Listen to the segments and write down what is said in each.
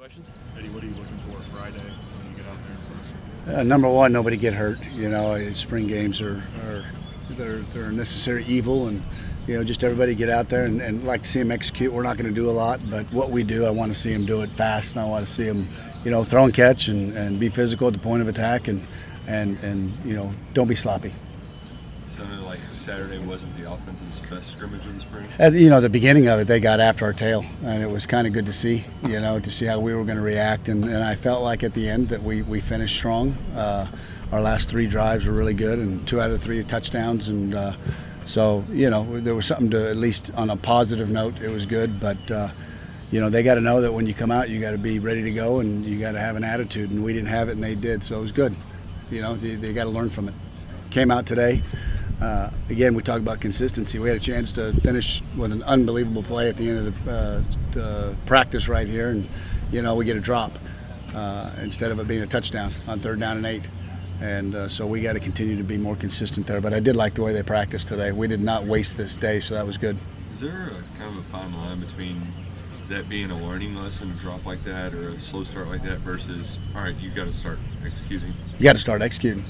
Questions? Eddie, what are you looking for Friday when you get out there in person? Number one, nobody get hurt. Spring games they're a necessary evil, and just everybody get out there and like to see them execute. We're not going to do a lot, but what we do, I want to see them do it fast, and I want to see them, throw and catch and be physical at the point of attack, and don't be sloppy. Sounded like Saturday wasn't the offense's best scrimmage of the spring. At the beginning of it, they got after our tail, and it was kind of good to see, to see how we were going to react. And I felt like at the end that we finished strong. Our last 3 drives were really good, and 2 out of 3 touchdowns. And so, there was something to, at least on a positive note, it was good. But, they got to know that when you come out, you got to be ready to go, and you got to have an attitude. And we didn't have it, and they did. So it was good. They got to learn from it. Came out today. Again, we talk about consistency. We had a chance to finish with an unbelievable play at the end of the practice right here, and we get a drop instead of it being a touchdown on 3rd down and 8. And so we got to continue to be more consistent there. But I did like the way they practiced today. We did not waste this day, so that was good. Is there kind of a fine line between that being a learning lesson, a drop like that, or a slow start like that, versus, all right, you got to start executing? You got to start executing.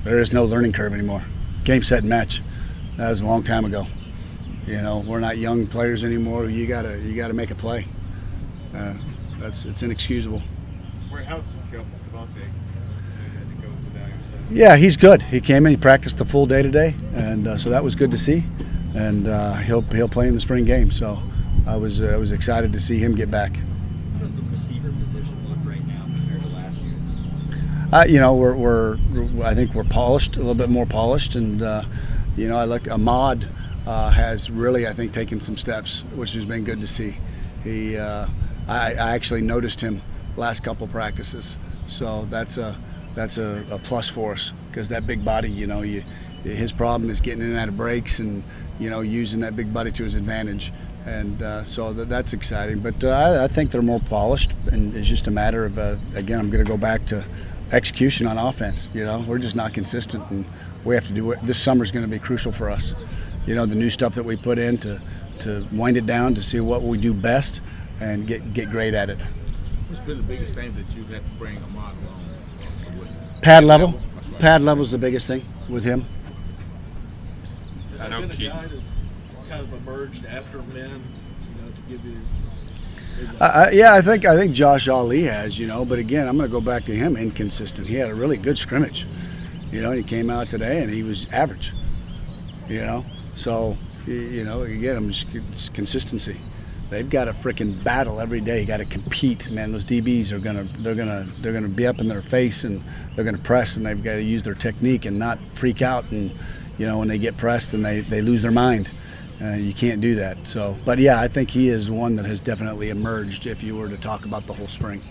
There is no learning curve anymore. Game, set, and match. That was a long time ago. We're not young players anymore. You gotta make a play. It's inexcusable. How's Kelsey? Yeah, he's good. He came in. He practiced the full day today, and so that was good to see. And he'll play in the spring game. So I was excited to see him get back. How does the receiver position look right now compared to last year? I think we're polished, a little bit more polished, and I like Ahmad has really, I think, taken some steps, which has been good to see. I actually noticed him last couple practices, so that's a plus for us, because that big body, his problem is getting in and out of breaks and using that big body to his advantage. And so that's exciting. But I think they're more polished, and it's just a matter of, again, I'm going to go back to execution on offense. We're just not consistent, and we have to do it. This summer is going to be crucial for us. The new stuff that we put in to wind it down, to see what we do best and get great at it. What's been the biggest thing that you've had to bring Ahmad along? Pad level. Pad level is the biggest thing with him. Has there been a guy that's kind of emerged after men, to give you? I think Josh Ali has, but again, I'm going to go back to him. Inconsistent. He had a really good scrimmage. He came out today and he was average. So again, it's consistency. They've got to frickin' battle every day. You got to compete, man. Those DBs are they're gonna be up in their face, and they're gonna press, and they've got to use their technique and not freak out. And when they get pressed and they lose their mind. You can't do that. So, but yeah, I think he is one that has definitely emerged. If you were to talk about the whole spring,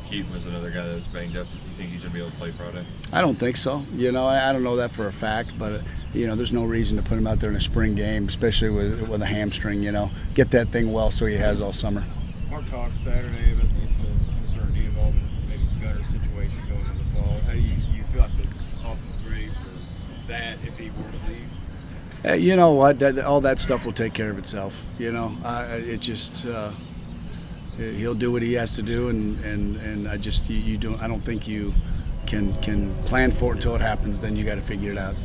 Keaton was another guy that was banged up. Do you think he's going to be able to play Friday? I don't think so. I don't know that for a fact, but there's no reason to put him out there in a spring game, especially with a hamstring. Get that thing well so he has all summer. Mark talked Saturday about the uncertainty involved in maybe gutter situation going into the fall. How do you feel like the offense is ready for that if he were to leave? You know what? All that stuff will take care of itself. He'll do what he has to do, and I don't think you can plan for it until it happens. Then you got to figure it out.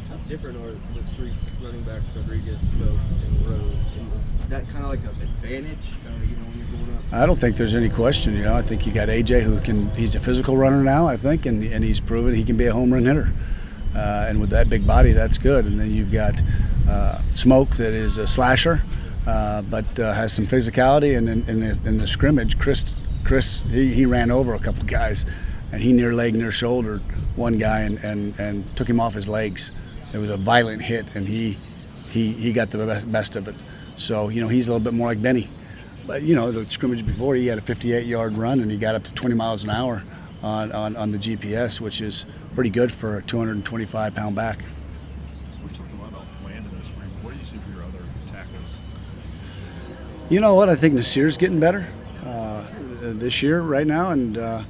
How different are the 3 running backs, Rodriguez, Smoke, and Rose? And is that kind of like an advantage, when you're going up? I don't think there's any question. I think you got AJ he's a physical runner now, I think, and he's proven he can be a home run hitter. And with that big body, that's good. And then you've got Smoke, that is a slasher, but has some physicality. And in the scrimmage, Chris, he ran over a couple guys, and he near shouldered one guy and took him off his legs. It was a violent hit, and he got the best of it. So he's a little bit more like Benny. But the scrimmage before, he had a 58-yard run, and he got up to 20 miles an hour on the GPS, which is pretty good for a 225-pound back. We've talked a lot about Landon this spring. What do you see for your other tackles? You know what? I think Nasir's getting better this year right now, and I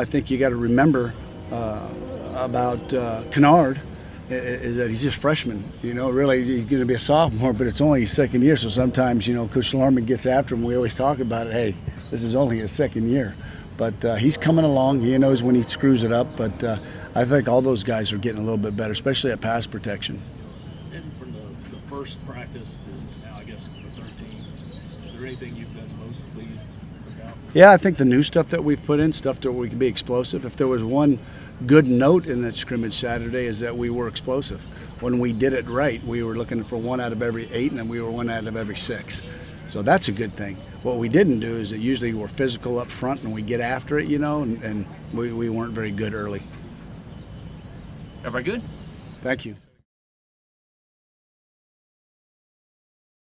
think you got to remember about Kennard is that he's just a freshman. Really he's going to be a sophomore, but it's only his 2nd year, so sometimes Coach Lorman gets after him. We always talk about it. Hey, This is only his second year. But he's coming along. He knows when he screws it up. But I think all those guys are getting a little bit better, especially at pass protection. And from the first practice to now, I guess it's the 13th, is there anything you've been most pleased about? Yeah, I think the new stuff that we've put in, stuff that we can be explosive. If there was one good note in that scrimmage Saturday, is that we were explosive. When we did it right, we were looking for 1 out of every 8, and then we were 1 out of every 6. So that's a good thing. What we didn't do is that usually we're physical up front and we get after it, and we weren't very good early. Everybody good? Thank you.